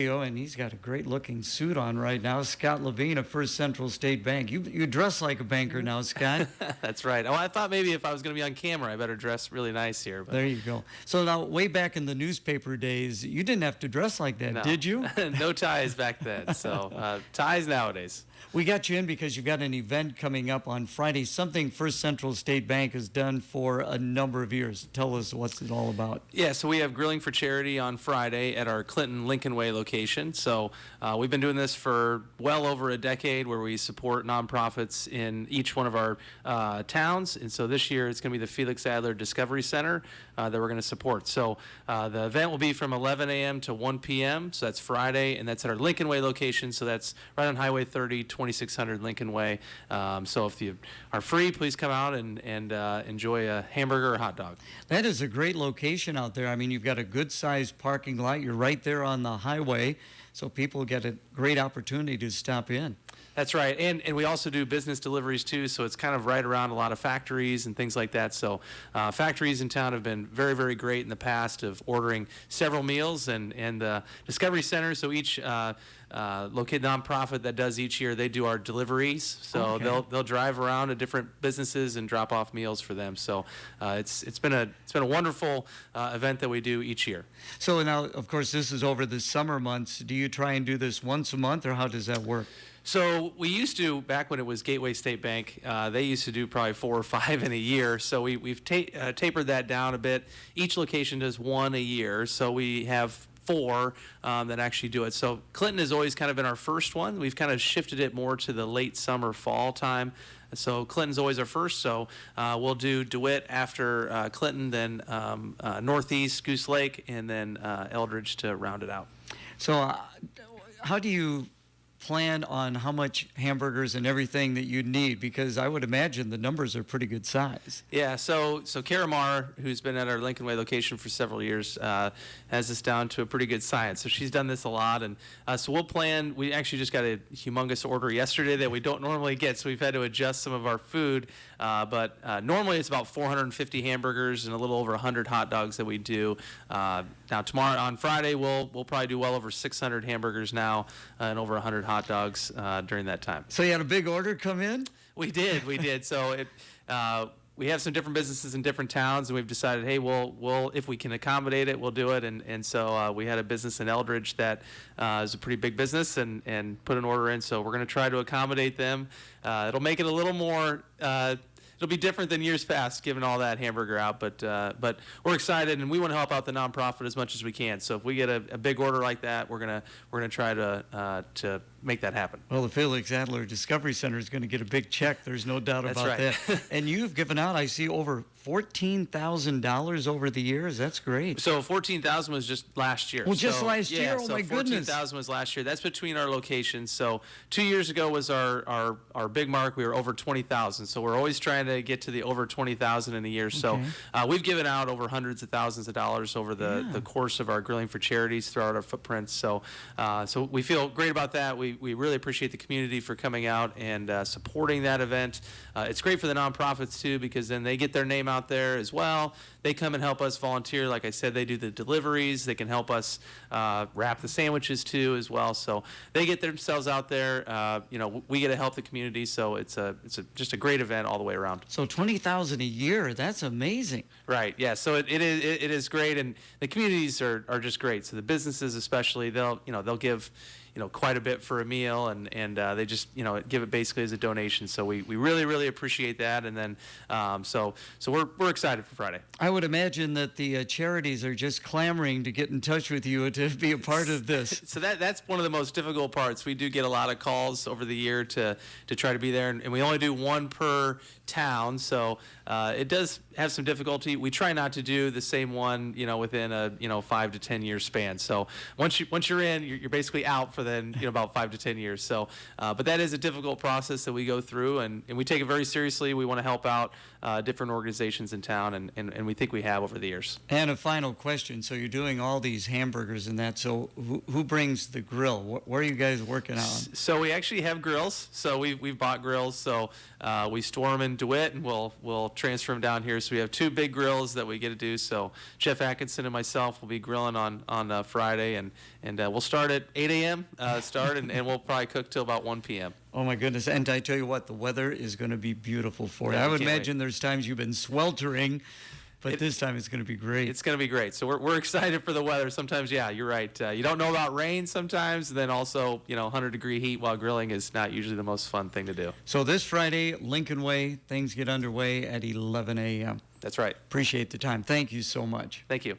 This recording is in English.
And he's got a great looking suit on right now. Scott Levine of First Central State Bank. You dress like a banker now, Scott. That's right. Oh, I thought maybe if I was going to be on camera, I better dress really nice here. But There you go. So now, way back in the newspaper days, you didn't have to dress like that, no. did you? No ties back then. So ties nowadays. We got you in because you've got an event coming up on Friday, something First Central State Bank has done for a number of years. Tell us what's it all about. Yeah, so we have Grilling for Charity on Friday at our Clinton Lincoln Way location. So we've been doing this for well over a decade, where we support nonprofits in each one of our towns. And so this year it's going to be the Felix Adler Discovery Center that we're going to support. So the event will be from 11 a.m. to 1 p.m. So that's Friday, and that's at our Lincoln Way location. So that's right on Highway 30, 2600 Lincoln Way. So if you are free, please come out and enjoy a hamburger or hot dog. That is a great location out there. I mean, you've got a good-sized parking lot. You're right there on the highway, so people get a great opportunity to stop in. That's right, and we also do business deliveries too, so it's kind of right around a lot of factories and things like that. So factories in town have been very, very great in the past of ordering several meals, and the Discovery Center, so each located nonprofit that does each year, they do our deliveries. So Okay. they'll drive around to different businesses and drop off meals for them. So it's been a wonderful event that we do each year. So now, of course, this is over the summer months. Do you try and do this once a month, or how does that work? So we used to, back when it was Gateway State Bank, they used to do probably 4 or 5 in a year. So we've tapered that down a bit. Each location does 1 a year. So we have 4 that actually do it. So Clinton has always kind of been our first one. We've kind of shifted it more to the late summer, fall time. So Clinton's always our first. So we'll do DeWitt after Clinton, then Northeast, Goose Lake, and then Eldridge to round it out. So how do you plan on how much hamburgers and everything that you need? Because I would imagine the numbers are pretty good size. Yeah, so Kara Marr, who's been at our Lincoln Way location for several years, has this down to a pretty good science. So she's done this a lot, and so we'll plan. We actually just got a humongous order yesterday that we don't normally get, so we've had to adjust some of our food. But normally it's about 450 hamburgers and a little over 100 hot dogs that we do. Now tomorrow, on Friday, we'll probably do well over 600 hamburgers now and over 100 hot dogs during that time. So you had a big order come in? We did. So we have some different businesses in different towns, and we've decided, hey, we'll if we can accommodate it, we'll do it. And so we had a business in Eldridge that is a pretty big business and put an order in. So we're going to try to accommodate them. It'll make it a little more. It'll be different than years past, giving all that hamburger out, but we're excited, and we want to help out the nonprofit as much as we can. So if we get a big order like that, we're gonna try to make that happen. Well, the Felix Adler Discovery Center is going to get a big check. There's no doubt That's about right. that. And you've given out, I see, over $14,000 over the years. That's great. So 14,000 was just last year. Well, just last year? Oh, so my goodness. 14,000 was last year. That's between our locations. So 2 years ago was our big mark. We were over 20,000. So we're always trying to get to the over 20,000 in a year. So we've given out over hundreds of thousands of dollars over the course of our Grilling for Charities throughout our footprints. So we feel great about that. We really appreciate the community for coming out and supporting that event. It's great for the nonprofits too, because then they get their name out there as well. They come and help us volunteer. Like I said, they do the deliveries. They can help us wrap the sandwiches too as well. So they get themselves out there. We get to help the community. So it's just a great event all the way around. So $20,000 a year, that's amazing. Right. Yeah. So it is great, and the communities are just great. So the businesses especially, they'll give quite a bit for a meal, and they just give it basically as a donation. So we really appreciate that, and then so we're excited for Friday. I would imagine that the charities are just clamoring to get in touch with you to be a part of this. So that's one of the most difficult parts. We do get a lot of calls over the year to try to be there, and we only do one per town, so it does have some difficulty. We try not to do the same one within a 5 to 10 year span. So once you're in, you're basically out for then about 5 to 10 years. So but that is a difficult process that we go through, and we take it very seriously. We want to help out different organizations in town, and we think we have over the years. And a final question. So you're doing all these hamburgers and that. So who brings the grill? Where are you guys working on? So we actually have grills. So we've bought grills. So we store them in DeWitt, and we'll transfer them down here. So we have 2 big grills that we get to do. So Chef Atkinson and myself will be grilling on Friday, and And we'll start at 8 a.m. And we'll probably cook till about 1 p.m. Oh my goodness. And I tell you what, the weather is going to be beautiful for you. Yeah, I would can't imagine there's times you've been sweltering, but this time it's going to be great. It's going to be great. So we're excited for the weather. Sometimes, yeah, you're right. You don't know about rain sometimes. Then also, 100-degree heat while grilling is not usually the most fun thing to do. So this Friday, Lincoln Way, things get underway at 11 a.m. That's right. Appreciate the time. Thank you so much. Thank you.